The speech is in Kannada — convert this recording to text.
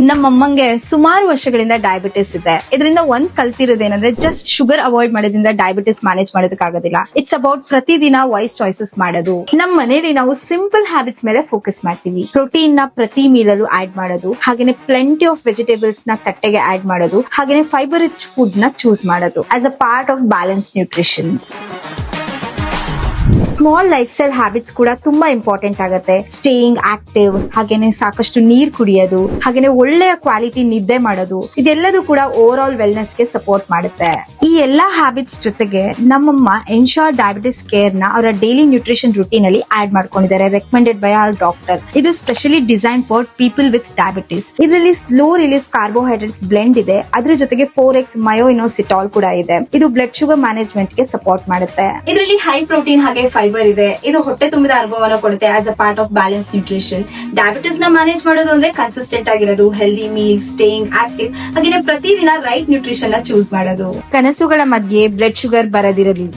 ನಮ್ಮಮ್ಮಂಗೆ ಸುಮಾರು ವರ್ಷಗಳಿಂದ ಡಯಾಬಿಟಿಸ್ ಇದೆ. ಇದರಿಂದ ಒಂದ್ ಕಲ್ತಿರೋದೇನಂದ್ರೆ ಜಸ್ಟ್ ಶುಗರ್ ಅವಾಯ್ಡ್ ಮಾಡೋದ್ರಿಂದ ಡಯಾಬಿಟಿಸ್ ಮ್ಯಾನೇಜ್ ಮಾಡೋದಕ್ಕಾಗೋದಿಲ್ಲ. ಇಟ್ಸ್ ಅಬೌಟ್ ಪ್ರತಿದಿನ ವೈಸ್ ಚಾಯ್ಸಸ್ ಮಾಡೋದು. ನಮ್ಮ ಮನೇಲಿ ನಾವು ಸಿಂಪಲ್ ಹ್ಯಾಬಿಟ್ಸ್ ಮೇಲೆ ಫೋಕಸ್ ಮಾಡ್ತೀವಿ. ಪ್ರೋಟೀನ್ ನ ಪ್ರತಿ ಮೀಲಲ್ಲೂ ಆಡ್ ಮಾಡೋದು, ಹಾಗೇನೆ ಪ್ಲೆಂಟಿ ಆಫ್ ವೆಜಿಟೇಬಲ್ಸ್ ನ ತಟ್ಟೆಗೆ ಆಡ್ ಮಾಡೋದು, ಹಾಗೇನೆ ಫೈಬರ್ ರಿಚ್ ಫುಡ್ ನ ಚೂಸ್ ಮಾಡೋದು as a part of balance nutrition. Small life style habits ಕೂಡ ತುಂಬಾ ಇಂಪಾರ್ಟೆಂಟ್ ಆಗುತ್ತೆ. ಸ್ಟೇಯಿಂಗ್ ಆಕ್ಟಿವ್, ಹಾಗೇನೆ ಸಾಕಷ್ಟು ನೀರ್ ಕುಡಿಯೋದು, ಹಾಗೇನೆ ಒಳ್ಳೆಯ ಕ್ವಾಲಿಟಿ ನಿದ್ದೆ ಮಾಡೋದು, ಇದೆಲ್ಲದೂ ಕೂಡ ಓವರ್ ಆಲ್ ವೆಲ್ನೆಸ್ ಗೆ ಸಪೋರ್ಟ್ ಮಾಡುತ್ತೆ. ಈ ಎಲ್ಲಾ ಹ್ಯಾಬಿಟ್ಸ್ ಜೊತೆಗೆ ನಮ್ಮಮ್ಮ ಎನ್ಶೋರ್ ಡಯಾಬಿಟಿಸ್ ಕೇರ್ ನ ಅವರ ಡೈಲಿ ನ್ಯೂಟ್ರಿಷನ್ ರೂಟೀನ್ ಅಲ್ಲಿ ಆಡ್ ಮಾಡ್ಕೊಂಡಿದ್ದಾರೆ, ರೆಕಮೆಂಡೆಡ್ ಬೈ ಅವರ್ ಡಾಕ್ಟರ್. ಇದು specially design for people with diabetes. ಇದರಲ್ಲಿ ಸ್ಲೋ ರಿಲೀಸ್ ಕಾರ್ಬೋಹೈಡ್ರೇಟ್ಸ್ ಬ್ಲೆಂಡ್ ಇದೆ, ಅದ್ರ ಜೊತೆಗೆ 4x ಮಯೋಇನೋಸಿಟಾಲ್ ಕೂಡ ಇದೆ. ಇದು ಬ್ಲಡ್ ಶುಗರ್ ಮ್ಯಾನೇಜ್ಮೆಂಟ್ ಗೆ ಸಪೋರ್ಟ್ ಮಾಡುತ್ತೆ. ಇದರಲ್ಲಿ ಹೈ ಪ್ರೋಟೀನ್ ಹಾಗೆ ಫೈಬರ್ ಇದೆ. ಇದು ಹೊಟ್ಟೆ ತುಂಬಿದ ಅನುಭವನ ಕೊಡುತ್ತೆ as a part of balance nutrition. Diabetes ನ ಮ್ಯಾನೇಜ್ ಮಾಡೋದು ಅಂದ್ರೆ ಕನ್ಸಿಸ್ಟೆಂಟ್ ಆಗಿರೋದು, ಹೆಲ್ದಿ ಮೀಲ್, ಸ್ಟೇಯಿಂಗ್ ಆಕ್ಟಿವ್, ಹಾಗೆ ಪ್ರತಿದಿನ ರೈಟ್ ನ್ಯೂಟ್ರಿಷನ್ ನ ಚೂಸ್ ಮಾಡೋದು. ಕನಸುಗಳ ಮಧ್ಯೆ ಬ್ಲಡ್ ಶುಗರ್ ಬರದಿರಲಿ.